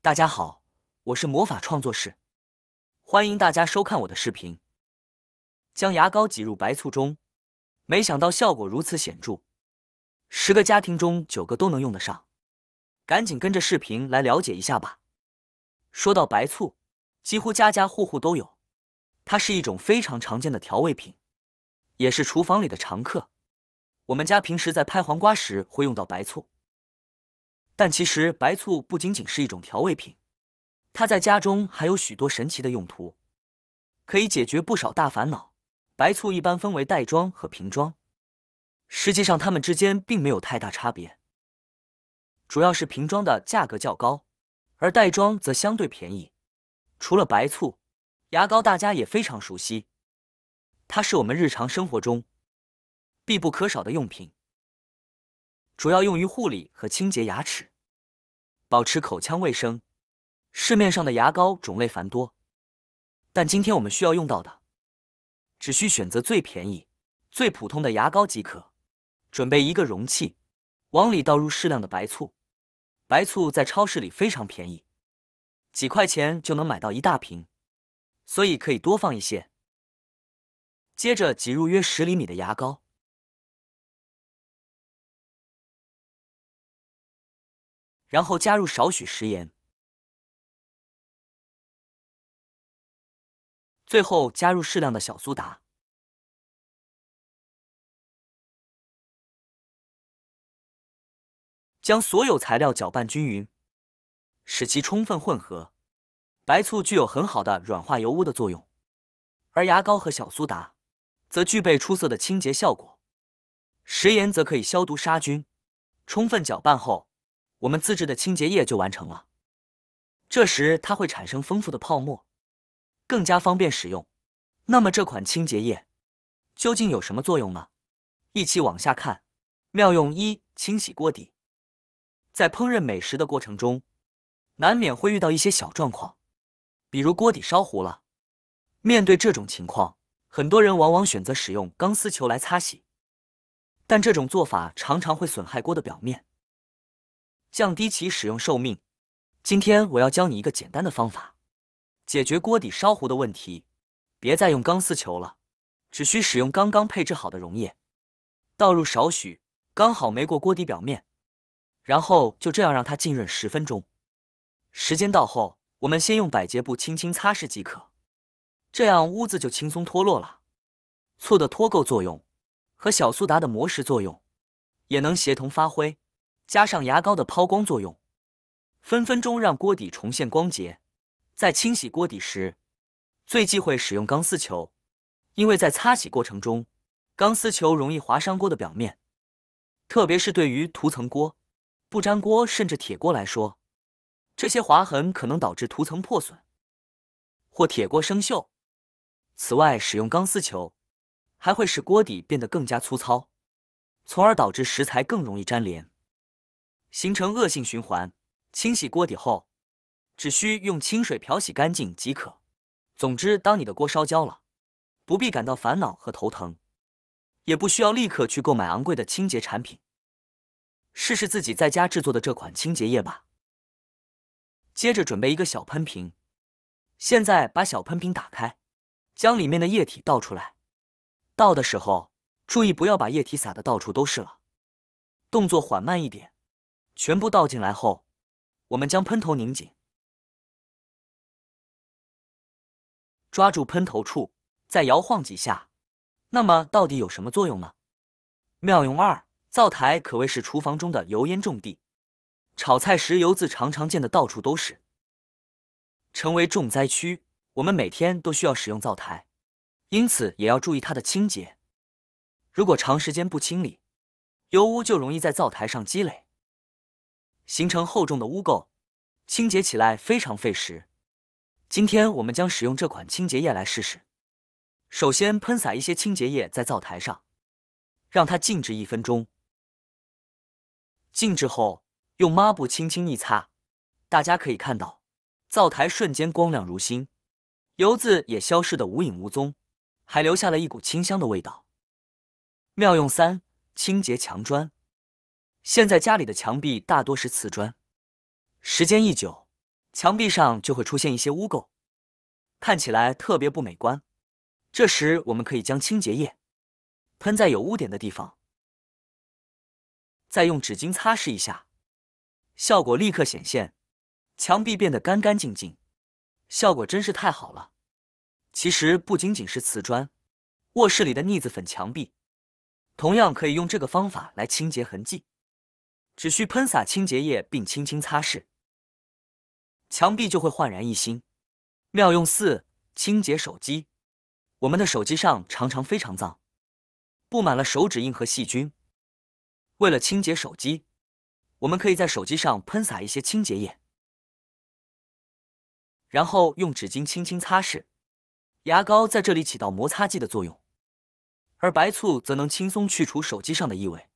大家好，我是魔法创作室，欢迎大家收看我的视频。将牙膏挤入白醋中，没想到效果如此显著，10个家庭中9个都能用得上。赶紧跟着视频来了解一下吧。说到白醋，几乎家家户户都有，它是一种非常常见的调味品，也是厨房里的常客。我们家平时在拍黄瓜时会用到白醋。但其实白醋不仅仅是一种调味品，它在家中还有许多神奇的用途，可以解决不少大烦恼。白醋一般分为袋装和瓶装，实际上它们之间并没有太大差别，主要是瓶装的价格较高，而袋装则相对便宜。除了白醋，牙膏大家也非常熟悉，它是我们日常生活中必不可少的用品，主要用于护理和清洁牙齿，保持口腔卫生。市面上的牙膏种类繁多，但今天我们需要用到的，只需选择最便宜、最普通的牙膏即可。准备一个容器，往里倒入适量的白醋。白醋在超市里非常便宜，几块钱就能买到一大瓶，所以可以多放一些。接着挤入约10厘米的牙膏，然后加入少许食盐，最后加入适量的小苏打。将所有材料搅拌均匀，使其充分混合。白醋具有很好的软化油污的作用，而牙膏和小苏打则具备出色的清洁效果。食盐则可以消毒杀菌。充分搅拌后，我们自制的清洁液就完成了。这时它会产生丰富的泡沫，更加方便使用。那么这款清洁液究竟有什么作用呢？一起往下看。妙用1：清洗锅底。在烹饪美食的过程中，难免会遇到一些小状况，比如锅底烧糊了。面对这种情况，很多人往往选择使用钢丝球来擦洗，但这种做法常常会损害锅的表面，降低其使用寿命。今天我要教你一个简单的方法，解决锅底烧糊的问题。别再用钢丝球了，只需使用刚刚配置好的溶液，倒入少许，刚好没过锅底表面，然后就这样让它浸润10分钟。时间到后，我们先用百洁布轻轻擦拭即可，这样污渍就轻松脱落了。醋的脱垢作用和小苏打的磨蚀作用也能协同发挥，加上牙膏的抛光作用，分分钟让锅底重现光洁。在清洗锅底时，最忌讳使用钢丝球，因为在擦洗过程中，钢丝球容易划伤锅的表面，特别是对于涂层锅、不粘锅甚至铁锅来说，这些划痕可能导致涂层破损或铁锅生锈。此外，使用钢丝球还会使锅底变得更加粗糙，从而导致食材更容易粘连，形成恶性循环。清洗锅底后，只需用清水漂洗干净即可。总之，当你的锅烧焦了，不必感到烦恼和头疼，也不需要立刻去购买昂贵的清洁产品，试试自己在家制作的这款清洁液吧。接着准备一个小喷瓶，现在把小喷瓶打开，将里面的液体倒出来。倒的时候，注意不要把液体洒得到处都是了，动作缓慢一点。全部倒进来后，我们将喷头拧紧，抓住喷头处，再摇晃几下。那么到底有什么作用呢？妙用2：灶台可谓是厨房中的油烟重地，炒菜时油渍常常溅得到处都是，成为重灾区。我们每天都需要使用灶台，因此也要注意它的清洁。如果长时间不清理，油污就容易在灶台上积累，形成厚重的污垢，清洁起来非常费时。今天我们将使用这款清洁液来试试。首先喷洒一些清洁液在灶台上，让它静置1分钟。静置后，用抹布轻轻一擦，大家可以看到，灶台瞬间光亮如新，油渍也消失得无影无踪，还留下了一股清香的味道。妙用3：清洁墙砖。现在家里的墙壁大多是瓷砖，时间一久，墙壁上就会出现一些污垢，看起来特别不美观。这时我们可以将清洁液喷在有污点的地方，再用纸巾擦拭一下，效果立刻显现，墙壁变得干干净净，效果真是太好了。其实不仅仅是瓷砖，卧室里的腻子粉墙壁同样可以用这个方法来清洁痕迹，只需喷洒清洁液并轻轻擦拭，墙壁就会焕然一新。妙用4：清洁手机。我们的手机上常常非常脏，布满了手指印和细菌。为了清洁手机，我们可以在手机上喷洒一些清洁液，然后用纸巾轻轻擦拭。牙膏在这里起到摩擦剂的作用，而白醋则能轻松去除手机上的异味。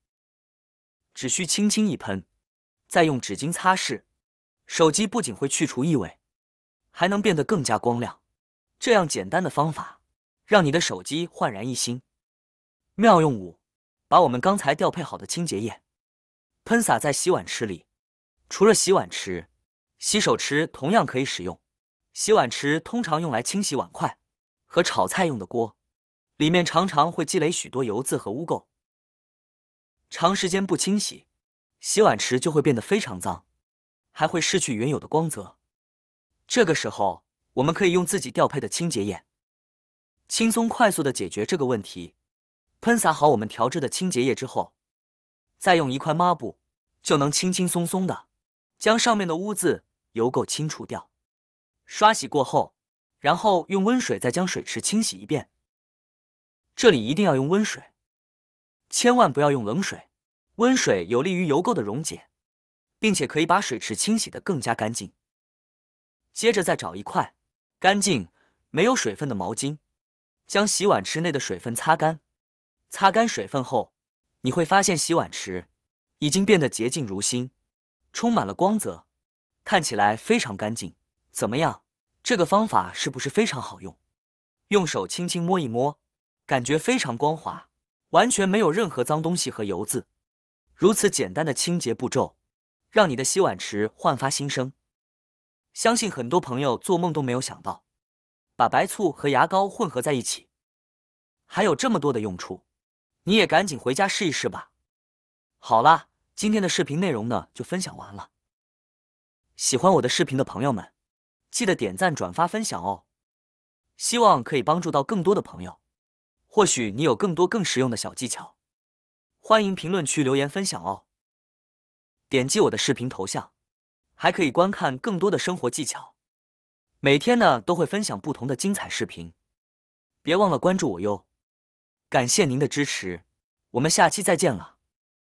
只需轻轻一喷，再用纸巾擦拭，手机不仅会去除异味，还能变得更加光亮。这样简单的方法，让你的手机焕然一新。妙用5：把我们刚才调配好的清洁液喷洒在洗碗池里。除了洗碗池，洗手池同样可以使用。洗碗池通常用来清洗碗筷和炒菜用的锅，里面常常会积累许多油渍和污垢。长时间不清洗，洗碗池就会变得非常脏，还会失去原有的光泽。这个时候，我们可以用自己调配的清洁液，轻松快速地解决这个问题。喷洒好我们调制的清洁液之后，再用一块抹布，就能轻轻松松地将上面的污渍、油垢清除掉。刷洗过后，然后用温水再将水池清洗一遍。这里一定要用温水，千万不要用冷水。温水有利于油垢的溶解，并且可以把水池清洗得更加干净。接着再找一块干净、没有水分的毛巾，将洗碗池内的水分擦干。擦干水分后，你会发现洗碗池已经变得洁净如新，充满了光泽，看起来非常干净。怎么样？这个方法是不是非常好用？用手轻轻摸一摸，感觉非常光滑，完全没有任何脏东西和油渍。如此简单的清洁步骤，让你的洗碗池焕发新生。相信很多朋友做梦都没有想到，把白醋和牙膏混合在一起，还有这么多的用处。你也赶紧回家试一试吧。好啦，今天的视频内容呢就分享完了。喜欢我的视频的朋友们，记得点赞、转发、分享哦。希望可以帮助到更多的朋友。或许你有更多更实用的小技巧，欢迎评论区留言分享哦。点击我的视频头像，还可以观看更多的生活技巧。每天呢都会分享不同的精彩视频，别忘了关注我哟。感谢您的支持，我们下期再见了。